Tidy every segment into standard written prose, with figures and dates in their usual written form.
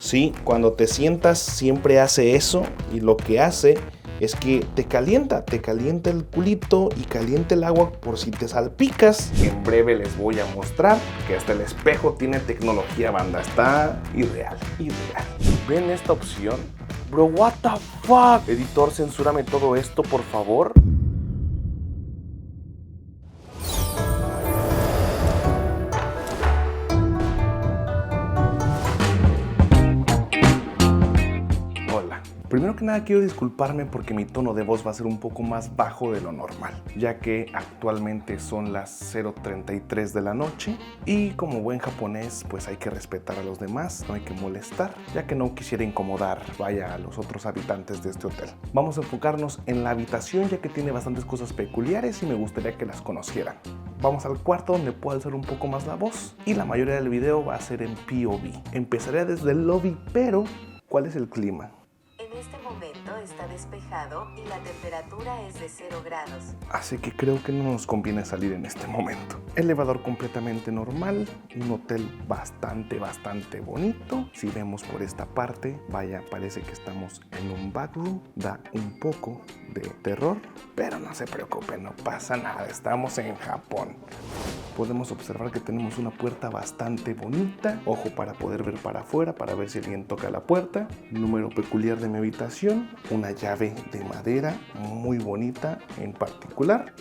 Sí, cuando te sientas siempre hace eso, y lo que hace es que te calienta el culito y calienta el agua por si te salpicas. En breve les voy a mostrar que hasta el espejo tiene tecnología, banda. Está irreal. ¿Ven esta opción? Bro, what the fuck? Editor, censúrame todo esto, por favor. Primero que nada quiero disculparme porque mi tono de voz va a ser un poco más bajo de lo normal, ya que actualmente son las 0:33 de la noche y como buen japonés pues hay que respetar a los demás, no hay que molestar, ya que no quisiera incomodar, a los otros habitantes de este hotel. Vamos a enfocarnos en la habitación, ya que tiene bastantes cosas peculiares y me gustaría que las conocieran. Vamos al cuarto donde puedo alzar un poco más la voz y la mayoría del video va a ser en POV. Empezaré desde el lobby, pero ¿cuál es el clima? En este momento está despejado y la temperatura es de 0 grados. Así que creo que no nos conviene salir en este momento. Elevador completamente normal, un hotel bastante bonito. Si vemos por esta parte, parece que estamos en un backroom. Da un poco de terror, pero no se preocupen, no pasa nada, estamos en Japón. Podemos observar que tenemos una puerta bastante bonita. Ojo para poder ver para afuera, para ver si alguien toca la puerta. Número peculiar de mi habitación, una llave de madera muy bonita en particular.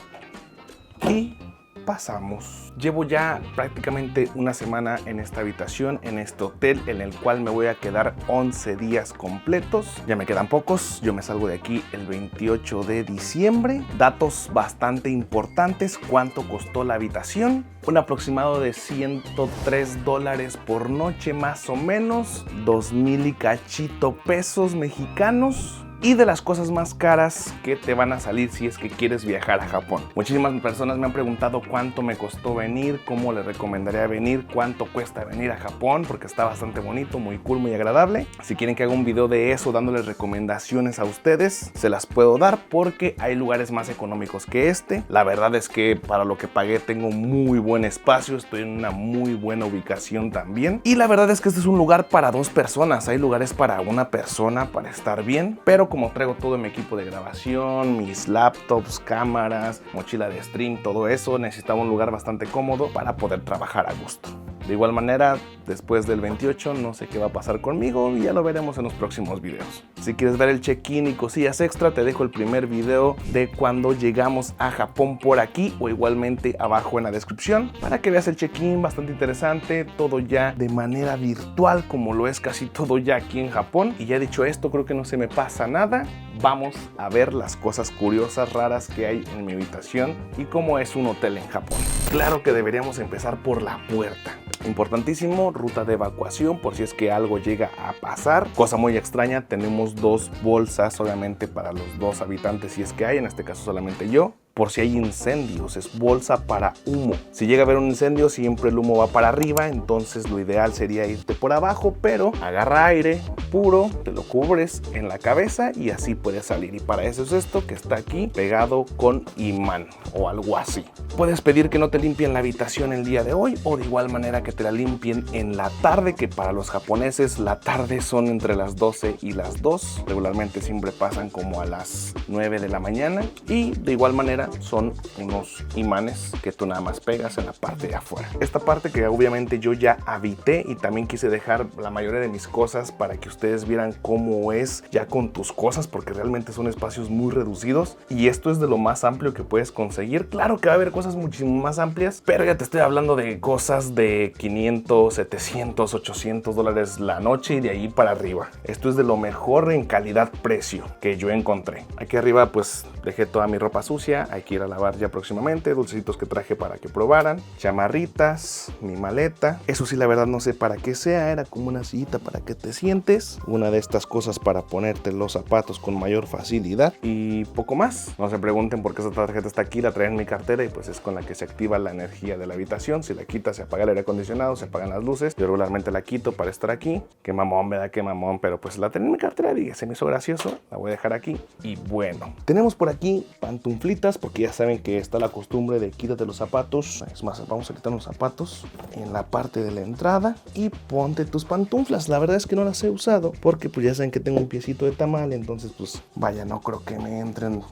Y pasamos. Llevo ya prácticamente una semana en esta habitación, en este hotel, en el cual me voy a quedar 11 días completos. Ya me quedan pocos, yo me salgo de aquí el 28 de diciembre. Datos bastante importantes: cuánto costó la habitación. Un aproximado de $103 por noche, más o menos, 2,000 y cachito pesos mexicanos. Y de las cosas más caras que te van a salir si es que quieres viajar a Japón. Muchísimas personas me han preguntado cuánto me costó venir, cómo les recomendaría venir, cuánto cuesta venir a Japón, porque está bastante bonito, muy cool, muy agradable. Si quieren que haga un video de eso dándoles recomendaciones a ustedes, se las puedo dar porque hay lugares más económicos que este. La verdad es que para lo que pagué tengo muy buen espacio, estoy en una muy buena ubicación también. Y la verdad es que este es un lugar para 2 personas, hay lugares para una persona para estar bien, pero como traigo todo mi equipo de grabación, mis laptops, cámaras, mochila de stream, todo eso, necesitaba un lugar bastante cómodo para poder trabajar a gusto. De igual manera, después del 28 no sé qué va a pasar conmigo y ya lo veremos en los próximos videos. Si quieres ver el check-in y cosillas extra, te dejo el primer video de cuando llegamos a Japón por aquí, o igualmente abajo en la descripción, para que veas el check-in, bastante interesante, todo ya de manera virtual como lo es casi todo ya aquí en Japón. Y ya dicho esto, creo que no se me pasa nada. Vamos a ver las cosas curiosas, raras que hay en mi habitación y cómo es un hotel en Japón. Claro que deberíamos empezar por la puerta. Importantísimo, ruta de evacuación por si es que algo llega a pasar. Cosa muy extraña, tenemos 2 bolsas obviamente para los 2 habitantes si es que hay, en este caso solamente yo. Por si hay incendios, es bolsa para humo. Si llega a haber un incendio, siempre el humo va para arriba, entonces lo ideal sería irte por abajo, pero agarra aire puro, te lo cubres en la cabeza y así puedes salir. Y para eso es esto que está aquí pegado con imán o algo así. Puedes pedir que no te limpien la habitación el día de hoy, o de igual manera que te la limpien en la tarde, que para los japoneses la tarde son entre las 12 y las 2. Regularmente siempre pasan como a las 9 de la mañana, y de igual manera son unos imanes que tú nada más pegas en la parte de afuera. Esta parte que obviamente yo ya habité y también quise dejar la mayoría de mis cosas para que ustedes vieran cómo es ya con tus cosas, porque realmente son espacios muy reducidos y esto es de lo más amplio que puedes conseguir. Claro que va a haber cosas muchísimo más amplias, pero ya te estoy hablando de cosas de 500, 700, 800 dólares la noche y de ahí para arriba. Esto es de lo mejor en calidad-precio que yo encontré. Aquí arriba pues dejé toda mi ropa sucia, hay que ir a lavar ya próximamente, dulcecitos que traje para que probaran, chamarritas, mi maleta. Eso sí, la verdad no sé para qué sea, era como una sillita para que te sientes. es una de estas cosas para ponerte los zapatos con mayor facilidad. Y poco más. No se pregunten por qué esta tarjeta está aquí, la traen en mi cartera y pues es con la que se activa la energía de la habitación. Si la quitas se apaga el aire acondicionado, se apagan las luces. Yo regularmente la quito para estar aquí. Qué mamón, ¿verdad? Qué mamón, pero pues la tengo en mi cartera y se me hizo gracioso. La voy a dejar aquí. Y bueno, tenemos por aquí pantuflitas porque ya saben que está la costumbre de quítate los zapatos. Es más, vamos a quitar los zapatos en la parte de la entrada y ponte tus pantuflas. La verdad es que no las he usado porque pues ya saben que tengo un piecito de tamal, entonces pues vaya, no creo que me entren,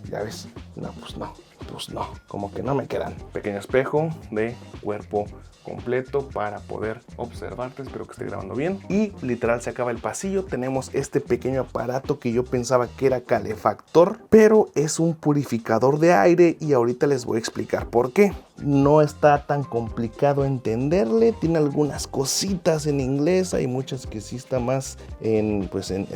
ya ves, no, pues no, como que no me quedan. Pequeño espejo de cuerpo completo para poder observarte, espero que esté grabando bien. Y literal se acaba el pasillo, tenemos este pequeño aparato que yo pensaba que era calefactor, pero es un purificador de aire y ahorita les voy a explicar por qué. No está tan complicado entenderle, tiene algunas cositas en inglés, hay muchas que sí está más en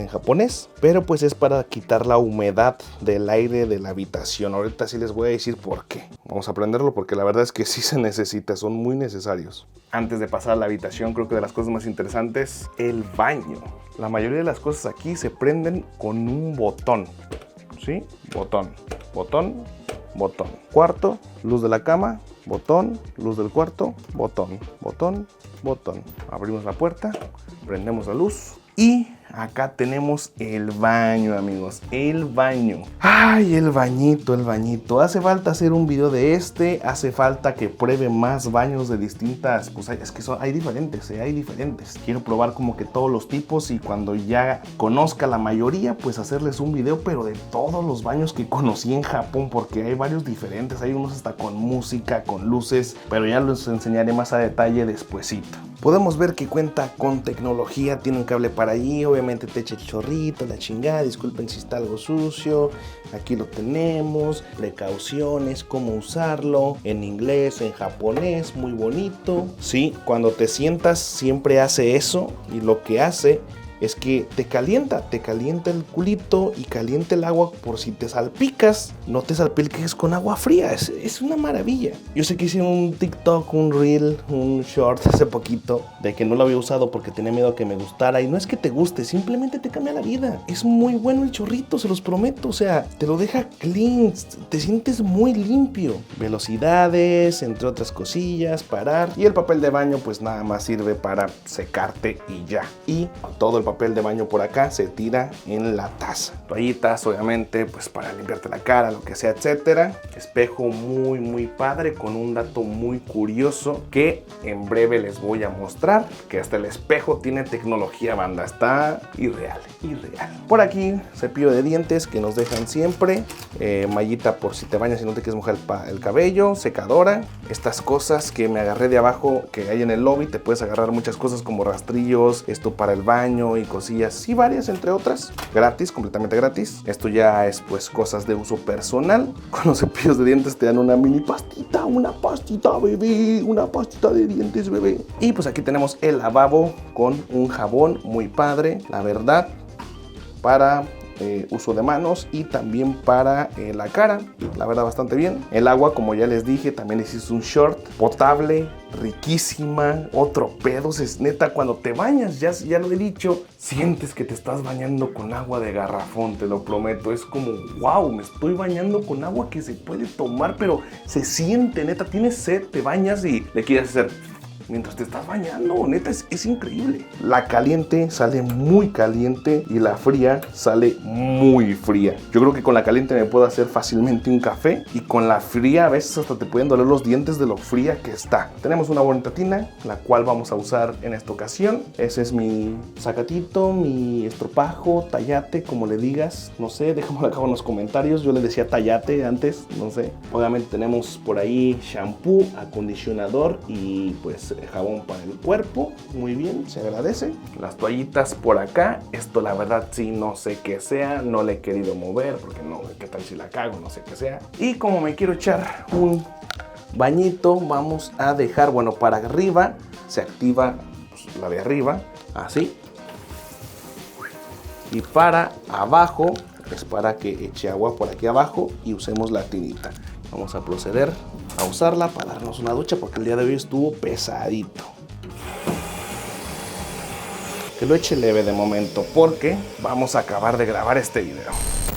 japonés, pero pues es para quitar la humedad del aire de la habitación. Ahorita sí les voy a decir por qué. Vamos a aprenderlo porque la verdad es que sí se necesita, son muy necesarios. Antes de pasar a la habitación, creo que de las cosas más interesantes, el baño. La mayoría de las cosas aquí se prenden con un botón, ¿sí? Botón, botón, botón. Cuarto, luz de la cama, botón, luz del cuarto, botón, botón, botón. Abrimos la puerta, prendemos la luz y acá tenemos el baño, amigos, el baño. Ay, el bañito, el bañito. Hace falta hacer un video de hace falta que pruebe más baños de distintas, pues es que hay diferentes, hay diferentes. Quiero probar como que todos los tipos y cuando ya conozca la mayoría, pues hacerles un video, pero de todos los baños que conocí en Japón, porque hay varios diferentes, hay unos hasta con música, con luces, pero ya los enseñaré más a detalle despuesito. Podemos ver que cuenta con tecnología, tiene un cable para allí, obviamente te echa el chorrito, la chingada, disculpen si está algo sucio, aquí lo tenemos, precauciones, cómo usarlo, en inglés, en japonés, muy bonito. Sí, cuando te sientas siempre hace eso y lo que hace es que te calienta el culito y calienta el agua por si te salpicas, no te salpiques con agua fría, es una maravilla. Yo sé que hice un TikTok, un reel, un short hace poquito de que no lo había usado porque tenía miedo que me gustara y no es que te guste, simplemente te cambia la vida. Es muy bueno el chorrito, se los prometo, o sea, te lo deja clean, te sientes muy limpio. Velocidades, entre otras cosillas, parar y el papel de baño pues nada más sirve para secarte y ya. Y todo el papel de baño por acá se tira en la taza. Toallitas, obviamente, pues para limpiarte la cara, lo que sea, etcétera. Espejo muy padre con un dato muy curioso que en breve les voy a mostrar, que hasta el espejo tiene tecnología, banda. Está irreal. Por aquí, cepillo de dientes que nos dejan siempre, mallita por si te bañas y no te quieres mojar el cabello, secadora, estas cosas que me agarré de abajo que hay en el lobby, te puedes agarrar muchas cosas como rastrillos, esto para el baño y cosillas y varias entre otras, gratis, completamente gratis. Esto ya es pues cosas de uso personal. Con los cepillos de dientes te dan una mini pastita, una pastita bebé, una pastita de dientes bebé. Y pues aquí tenemos el lavabo con un jabón muy padre, la verdad, para uso de manos y también para la cara, la verdad bastante bien. El agua, como ya les dije, también hiciste un short, potable, riquísima, otro pedo, es neta, cuando te bañas, ya lo he dicho, sientes que te estás bañando con agua de garrafón, te lo prometo, es como, wow, me estoy bañando con agua que se puede tomar, pero se siente, neta, tienes sed, te bañas y le quieres hacer mientras te estás bañando, neta, es increíble. La caliente sale muy caliente y la fría sale muy fría. Yo creo que con la caliente me puedo hacer fácilmente un café y con la fría a veces hasta te pueden doler los dientes de lo fría que está. Tenemos una bonita tina, la cual vamos a usar en esta ocasión. Ese es mi sacatito, mi estropajo, tallate, como le digas, no sé, déjamelo acá en los comentarios. Yo le decía tallate antes, no sé. Obviamente tenemos por ahí shampoo, acondicionador y pues jabón para el cuerpo, muy bien, se agradece. Las toallitas por acá, esto la verdad sí no sé qué sea, no le he querido mover porque no, qué tal si la cago, no sé qué sea. Y como me quiero echar un bañito, vamos a dejar, bueno, para arriba se activa pues, la de arriba, así. Y para abajo es para que eche agua por aquí abajo y usemos la tinita. Vamos a proceder a usarla para darnos una ducha porque el día de hoy estuvo pesadito. que lo eche leve de momento porque vamos a acabar de grabar este video.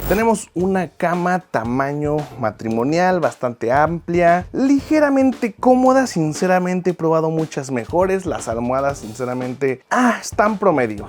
Tenemos una cama tamaño matrimonial, bastante amplia, ligeramente cómoda. Sinceramente he probado muchas mejores. Las almohadas sinceramente están promedio.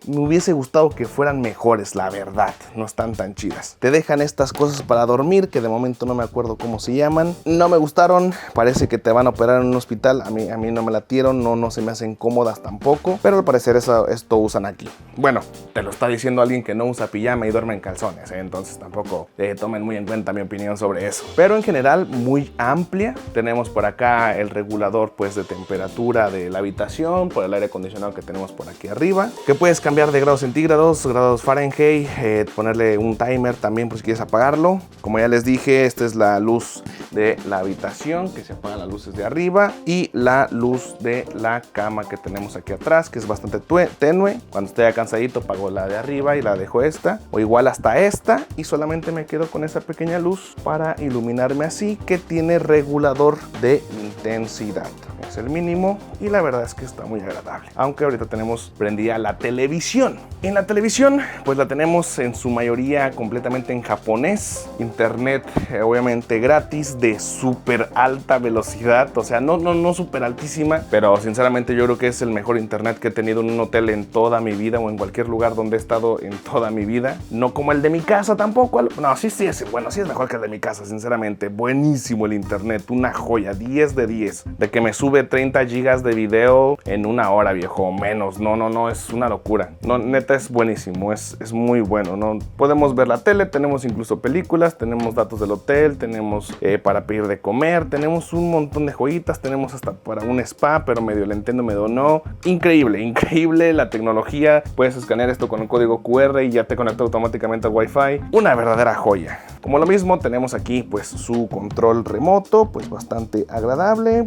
Me hubiese gustado que fueran mejores, la verdad. No están tan chidas. Te dejan estas cosas para dormir que de momento no me acuerdo cómo se llaman. No me gustaron. Parece que te van a operar en un hospital. A mí no me latieron. No se me hacen cómodas tampoco. Pero al parecer esto usan aquí. Bueno, te lo está diciendo alguien que no usa pijama y duerme en calzones, entonces tampoco tomen muy en cuenta mi opinión sobre eso. Pero en general muy amplia. Tenemos por acá el regulador pues de temperatura de la habitación, por el aire acondicionado que tenemos por aquí arriba, que puedes cambiar de grados centígrados, grados Fahrenheit, ponerle un timer también por si quieres apagarlo. Como ya les dije, esta es la luz de la habitación, que se apagan las luces de arriba, y la luz de la cama que tenemos aquí atrás, que es bastante tenue. Cuando esté ya cansadito apago la de arriba y la dejo esta, o igual hasta esta, y solamente me quedo con esa pequeña luz para iluminarme así, que tiene regulador de intensidad. Es el mínimo y la verdad es que está muy agradable. Aunque ahorita tenemos prendida la televisión. En la televisión pues la tenemos en su mayoría completamente en japonés. Internet obviamente gratis de súper alta velocidad. O sea, no súper altísima, pero sinceramente yo creo que es el mejor internet que he tenido en un hotel en toda mi vida, o en cualquier lugar donde he estado en toda mi vida. No como el de mi casa tampoco. No, sí es mejor que el de mi casa, sinceramente. Buenísimo el internet, una joya, 10 de 10. De que me sube 30 gigas de video en una hora, viejo, o menos. No, es una locura. No, neta es buenísimo, es muy bueno, ¿no? Podemos ver la tele, tenemos incluso películas, tenemos datos del hotel, tenemos para pedir de comer, tenemos un montón de joyitas, tenemos hasta para un spa, pero medio le entiendo, medio no. Increíble la tecnología. Puedes escanear esto con un código QR y ya te conecta automáticamente al Wi-Fi. Una verdadera joya. Como lo mismo, tenemos aquí pues su control remoto, pues bastante agradable.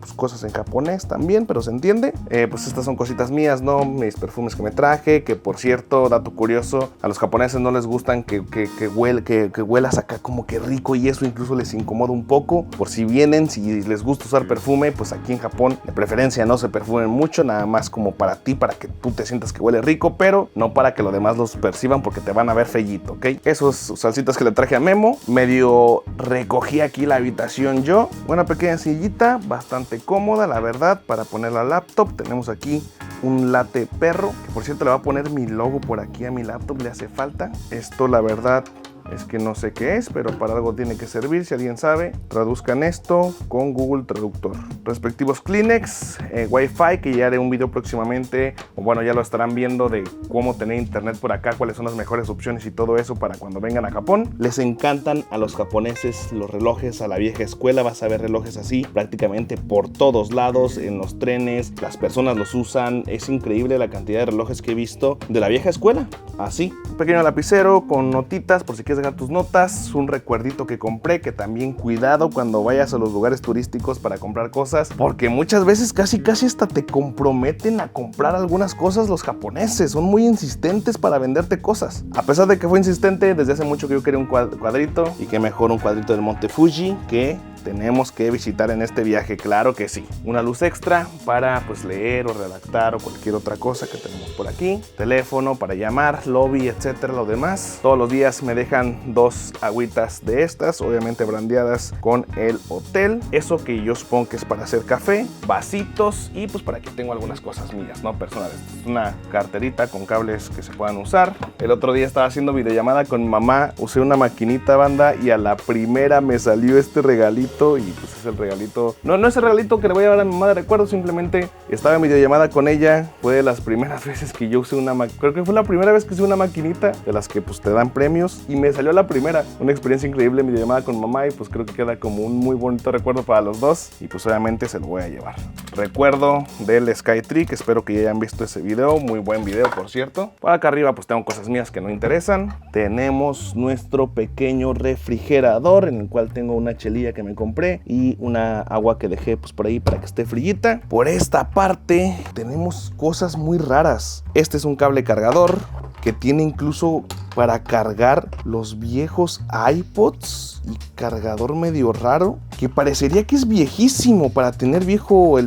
Pues, cosas en japonés también, pero se entiende. Pues estas son cositas mías, ¿no? Mis perfumes que me traje, que por cierto, dato curioso, a los japoneses no les gustan que huelas acá como que rico, y eso incluso les incomoda un poco. Por si vienen, si les gusta usar perfume, pues aquí en Japón de preferencia no se perfumen mucho, nada más como para ti, para que tú te sientas que huele rico, pero no para que los demás los perciban porque te van a ver fellito, ¿ok? Esos salsitas que le traje a Memo, medio recogí aquí la habitación yo. Una pequeña sillita, bastante cómoda, la verdad, para poner la laptop. Tenemos aquí un latte perro, que por cierto le va a poner mi logo por aquí a mi laptop, le hace falta. Esto la verdad es que no sé qué es, pero para algo tiene que servir. Si alguien sabe, traduzcan esto con Google Traductor. Respectivos Kleenex, Wi-Fi, que ya haré un video próximamente, o bueno, ya lo estarán viendo, de cómo tener internet por acá, cuáles son las mejores opciones y todo eso para cuando vengan a Japón. Les encantan a los japoneses los relojes a la vieja escuela. Vas a ver relojes así prácticamente por todos lados, en los trenes, las personas los usan. Es increíble la cantidad de relojes que he visto de la vieja escuela. Así, un pequeño lapicero con notitas por si quieres dejar tus notas, un recuerdito que compré, que también cuidado cuando vayas a los lugares turísticos para comprar cosas, porque muchas veces casi hasta te comprometen a comprar algunas cosas. Los japoneses son muy insistentes para venderte cosas. A pesar de que fue insistente, desde hace mucho que yo quería un cuadrito, y que mejor un cuadrito del Monte Fuji que tenemos que visitar en este viaje, claro que sí. Una luz extra para pues leer o redactar o cualquier otra cosa que tenemos por aquí. Teléfono para llamar, lobby, etcétera, lo demás. Todos los días me dejan 2 agüitas de estas, obviamente brandeadas con el hotel. Eso que yo supongo que es para hacer café, vasitos, y pues por aquí tengo algunas cosas mías, ¿no? Personales. Una carterita con cables que se puedan usar. El otro día estaba haciendo videollamada con mi mamá, usé una maquinita, banda, y a la primera me salió este regalito. Y pues es el regalito, no es el regalito que le voy a dar a mi mamá de recuerdo, simplemente estaba en videollamada con ella. Fue de las primeras veces que yo usé creo que fue la primera vez que usé una maquinita de las que pues te dan premios, y me salió la primera. Una experiencia increíble en videollamada con mamá, y pues creo que queda como un muy bonito recuerdo para los dos, y pues obviamente se lo voy a llevar. Recuerdo del Skytree, que espero que ya hayan visto ese video, muy buen video por cierto. Por acá arriba pues tengo cosas mías que no interesan. Tenemos nuestro pequeño refrigerador, en el cual tengo una chelilla que me compré y una agua que dejé pues por ahí para que esté frillita. Por esta parte tenemos cosas muy raras. Este es un cable cargador. que tiene incluso para cargar los viejos iPods y cargador medio raro, que parecería que es viejísimo para tener el viejo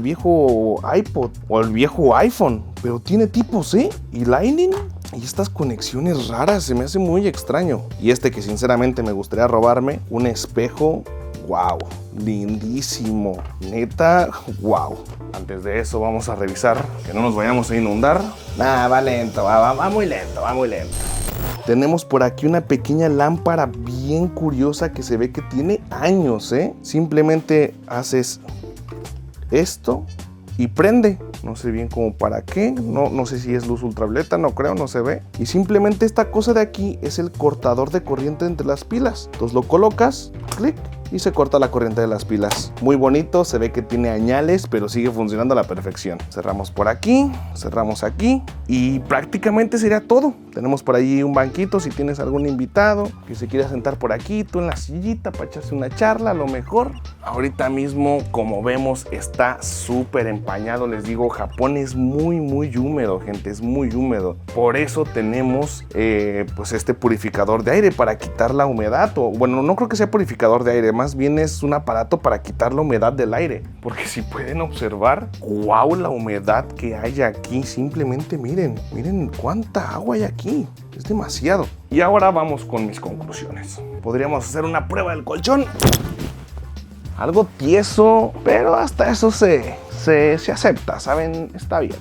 iPod o el viejo iPhone, pero tiene tipo C y Lightning. Y estas conexiones raras, se me hace muy extraño. Y que sinceramente me gustaría robarme, un espejo. ¡Wow! Lindísimo. Neta, wow. Antes de eso vamos a revisar que no nos vayamos a inundar. Va lento, va muy lento, va muy lento. Tenemos por aquí una pequeña lámpara bien curiosa que se ve que tiene años, ¿eh? Simplemente haces esto y prende. No sé bien cómo para qué, no sé si es luz ultravioleta, no creo, no se ve. Y simplemente esta cosa de aquí es el cortador de corriente entre las pilas. Entonces lo colocas, clic, y se corta la corriente de las pilas. Muy bonito, se ve que tiene añales, pero sigue funcionando a la perfección. Cerramos por aquí, cerramos aquí y prácticamente sería todo. Tenemos por ahí un banquito si tienes algún invitado que se quiera sentar por aquí, tú en la sillita para echarse una charla, a lo mejor. Ahorita mismo, como vemos, está súper empañado. Les digo, Japón es muy húmedo, gente, es muy húmedo. Por eso tenemos pues este purificador de aire para quitar la humedad. O, bueno, no creo que sea purificador de aire, más bien es un aparato para quitar la humedad del aire. Porque si pueden observar, wow, la humedad que hay aquí. Simplemente miren cuánta agua hay aquí. Es demasiado. Y ahora vamos con mis conclusiones. Podríamos hacer una prueba del colchón. Algo tieso, pero hasta eso se acepta, ¿saben? Está bien.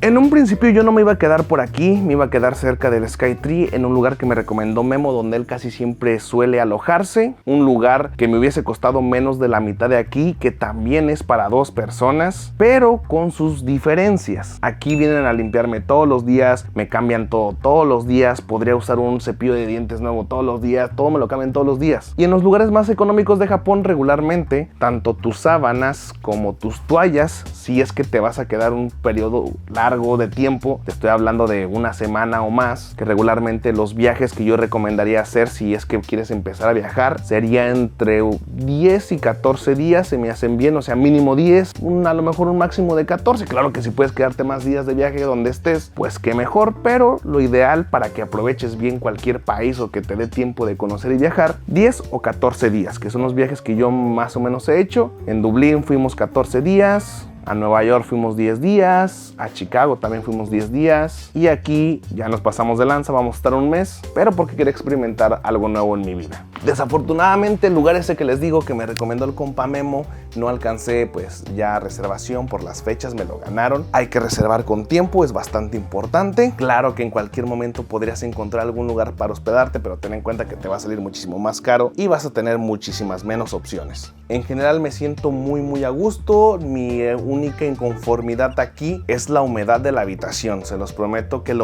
En un principio yo no me iba a quedar por aquí, me iba a quedar cerca del Skytree, en un lugar que me recomendó Memo, donde él casi siempre suele alojarse. Un lugar que me hubiese costado menos de la mitad de aquí, que también es para 2 personas, pero con sus diferencias. Aquí vienen a limpiarme todos los días, me cambian todo todos los días, podría usar un cepillo de dientes nuevo todos los días, todo me lo cambian todos los días. Y en los lugares más económicos de Japón, regularmente, tanto tus sábanas como tus toallas, si es que te vas a quedar un periodo largo de tiempo, te estoy hablando de una semana o más, que regularmente los viajes que yo recomendaría hacer si es que quieres empezar a viajar sería entre 10 y 14 días, se me hacen bien, o sea mínimo 10, a lo mejor un máximo de 14, claro que si puedes quedarte más días de viaje donde estés, pues qué mejor, pero lo ideal para que aproveches bien cualquier país o que te dé tiempo de conocer y viajar, 10 o 14 días, que son los viajes que yo más o menos he hecho. En Dublín fuimos 14 días, a Nueva York fuimos 10 días, a Chicago también fuimos 10 días y aquí ya nos pasamos de lanza, vamos a estar un mes, pero porque quería experimentar algo nuevo en mi vida. Desafortunadamente el lugar ese que les digo que me recomendó el compa Memo, no alcancé pues ya reservación por las fechas, me lo ganaron. Hay que reservar con tiempo, es bastante importante. Claro que en cualquier momento podrías encontrar algún lugar para hospedarte, pero ten en cuenta que te va a salir muchísimo más caro y vas a tener muchísimas menos opciones. En general me siento muy a gusto. Mi única inconformidad aquí es la humedad de la habitación, se los prometo que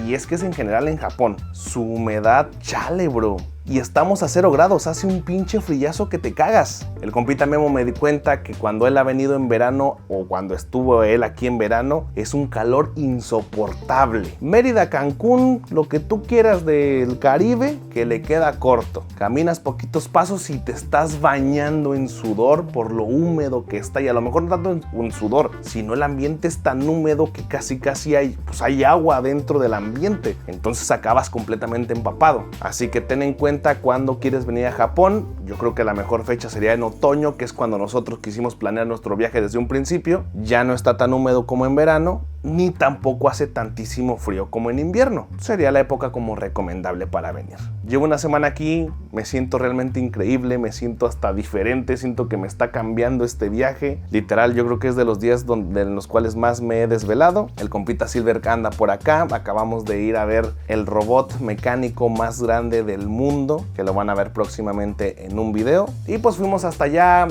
y es que es en general en Japón, su humedad, chale bro. Y estamos a 0 grados, hace un pinche frillazo que te cagas. El compita Memo me di cuenta que cuando él ha venido en verano o cuando estuvo él aquí en verano, es un calor insoportable. Mérida, Cancún, lo que tú quieras del Caribe, que le queda corto. Caminas poquitos pasos y te estás bañando en sudor por lo húmedo que está. Y a lo mejor no tanto en sudor, sino el ambiente es tan húmedo que casi hay agua dentro del ambiente. Entonces acabas completamente empapado. Así que ten en cuenta cuando quieres venir a Japón. Yo creo que la mejor fecha sería en otoño, que es cuando nosotros quisimos planear nuestro viaje desde un principio. Ya no está tan húmedo como en verano, ni tampoco hace tantísimo frío como en invierno. Sería la época como recomendable para venir. Llevo una semana aquí, me siento realmente increíble, me siento hasta diferente, siento que me está cambiando este viaje. Literal, yo creo que es de los días en los cuales más me he desvelado. El compita Silver anda por acá, acabamos de ir a ver el robot mecánico más grande del mundo, que lo van a ver próximamente en un video. Y pues fuimos hasta allá,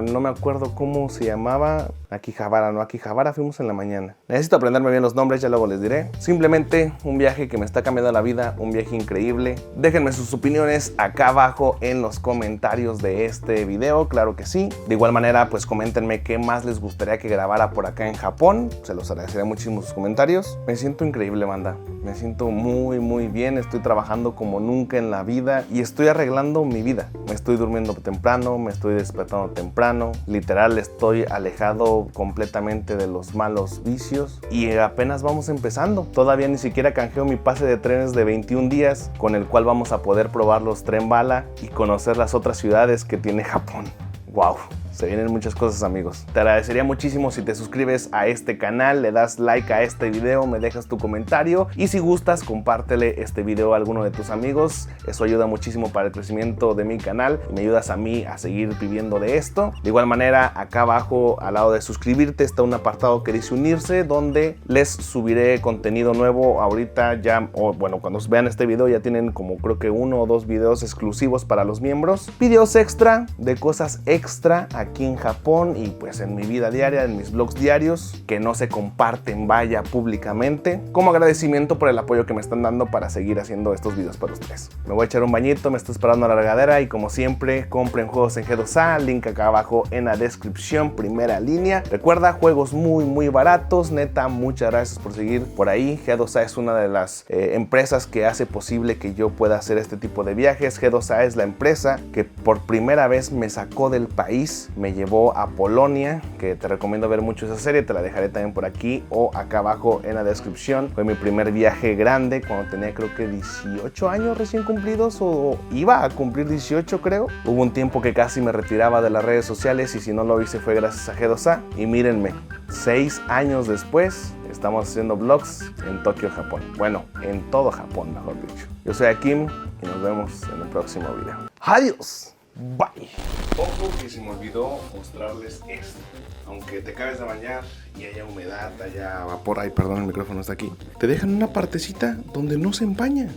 no me acuerdo cómo se llamaba, Akihabara fuimos en la mañana. Necesito aprenderme bien los nombres, ya luego les diré. Simplemente un viaje que me está cambiando la vida, un viaje increíble. Déjenme sus opiniones acá abajo en los comentarios de este video, claro que sí. De igual manera, pues coméntenme qué más les gustaría que grabara por acá en Japón. Se los agradeceré muchísimo sus comentarios. Me siento increíble, banda. Me siento muy bien, estoy trabajando como nunca en la vida y estoy arreglando mi vida. Me estoy durmiendo temprano, me estoy despertando temprano. Literal, estoy alejado completamente de los malos vicios. y apenas vamos empezando. Todavía ni siquiera canjeo mi pase de trenes de 21 días con el cual vamos a poder probar los tren bala y conocer las otras ciudades que tiene Japón. ¡Wow! Se vienen muchas cosas, amigos. Te agradecería muchísimo si te suscribes a este canal, le das like a este video, me dejas tu comentario y si gustas, compártele este video a alguno de tus amigos. Eso ayuda muchísimo para el crecimiento de mi canal y me ayudas a mí a seguir viviendo de esto. De igual manera, acá abajo al lado de suscribirte está un apartado que dice unirse, donde les subiré contenido nuevo ahorita ya, o bueno, cuando vean este video ya tienen como creo que 1 o 2 videos exclusivos para los miembros. Videos extra de cosas extra aquí en Japón y pues en mi vida diaria, en mis vlogs diarios que no se comparten vaya públicamente, como agradecimiento por el apoyo que me están dando para seguir haciendo estos videos para ustedes. Me voy a echar un bañito, me está esperando la regadera y como siempre compren juegos en G2A, link acá abajo en la descripción, primera línea. Recuerda, juegos muy baratos, neta, muchas gracias por seguir por ahí. G2A es una de las empresas que hace posible que yo pueda hacer este tipo de viajes. G2A es la empresa que por primera vez me sacó del país, me llevó a Polonia, que te recomiendo ver mucho esa serie, te la dejaré también por aquí o acá abajo en la descripción. Fue mi primer viaje grande cuando tenía creo que 18 años recién cumplidos o iba a cumplir 18 creo. Hubo un tiempo que casi me retiraba de las redes sociales y si no lo hice fue gracias a G2A y mírenme, 6 años después estamos haciendo vlogs en Tokio, Japón. Bueno, en todo Japón, mejor dicho. Yo soy Akim y nos vemos en el próximo video. ¡Adiós! Bye. Ojo que se me olvidó mostrarles esto. Aunque te acabes de bañar y haya humedad, haya vapor, ay perdón, el micrófono está aquí. Te dejan una partecita donde no se empaña.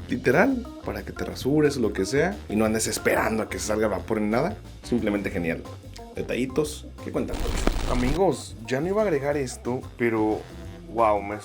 Literal, para que te rasures o lo que sea y no andes esperando a que salga vapor en nada. Simplemente genial. Detallitos que cuentan mucho. Amigos, ya no iba a agregar esto, pero wow, me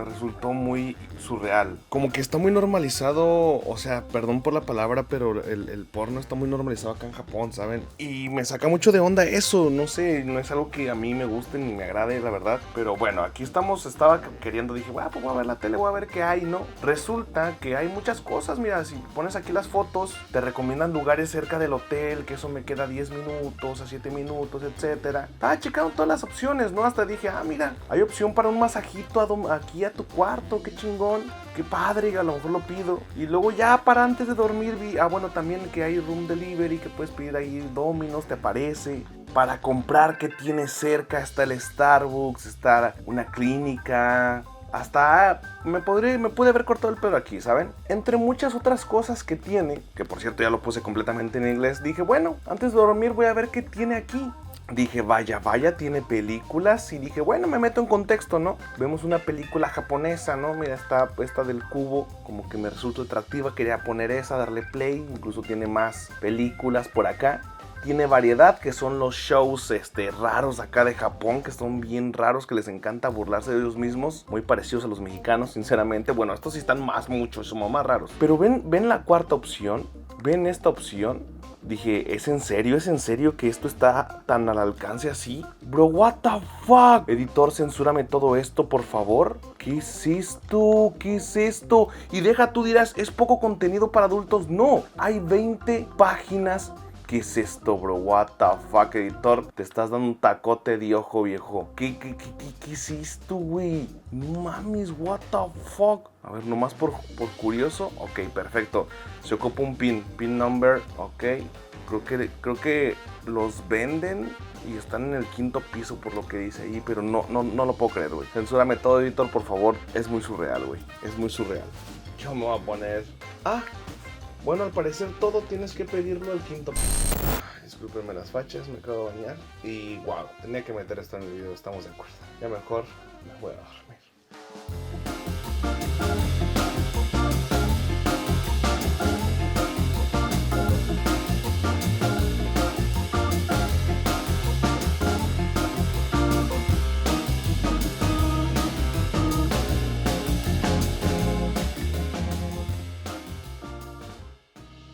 resultó muy surreal. Como que está muy normalizado, o sea, perdón por la palabra, pero el porno está muy normalizado acá en Japón, ¿saben? Y me saca mucho de onda eso, no sé, no es algo que a mí me guste ni me agrade, la verdad. Pero bueno, aquí estaba queriendo, dije, bueno, pues voy a ver la tele, voy a ver qué hay, ¿no? Resulta que hay muchas cosas, mira, si pones aquí las fotos, te recomiendan lugares cerca del hotel, que eso me queda 10 minutos, a 7 minutos, etcétera. Estaba checando todas las opciones, ¿no? Hasta dije, mira, hay opción para un masajito aquí a tu cuarto, qué chingón, qué padre, a lo mejor lo pido. Y luego ya para antes de dormir vi, bueno, también que hay room delivery, que puedes pedir ahí Domino's, te aparece. Para comprar, que tiene cerca, está el Starbucks, está una clínica, hasta me pude haber cortado el pelo aquí, ¿saben? Entre muchas otras cosas que tiene, que por cierto ya lo puse completamente en inglés, dije, bueno, antes de dormir voy a ver qué tiene aquí. Dije, vaya, tiene películas. Y dije, bueno, me meto en contexto, ¿no? Vemos una película japonesa, ¿no? Mira, esta del cubo, como que me resultó atractiva. Quería poner esa, darle play. Incluso tiene más películas por acá. Tiene variedad, que son los shows raros acá de Japón, que son bien raros, que les encanta burlarse de ellos mismos. Muy parecidos a los mexicanos, sinceramente. Bueno, estos sí están son más raros. Pero ven la cuarta opción. ¿Ven esta opción? Dije, ¿es en serio que esto está tan al alcance así? Bro, what the fuck? Editor, censúrame todo esto, por favor. ¿Qué es esto? ¿Qué es esto? Y tú dirás, ¿es poco contenido para adultos? No, hay 20 páginas. ¿Qué es esto, bro? What the fuck, editor. Te estás dando un tacote de ojo, viejo. ¿Qué es esto, güey? No mames, what the fuck. A ver, nomás por curioso. Ok, perfecto. Se ocupa un pin number. Ok. Creo que los venden y están en el 5.º piso por lo que dice ahí. Pero no lo puedo creer, güey. Censúrame todo, editor, por favor. Es muy surreal, güey. Es muy surreal. Yo me voy a poner... Bueno, al parecer todo tienes que pedirlo al 5.º piso. Discúlpenme las fachas, me acabo de bañar. Y wow, tenía que meter esto en el video, estamos de acuerdo. Ya mejor me voy a dormir.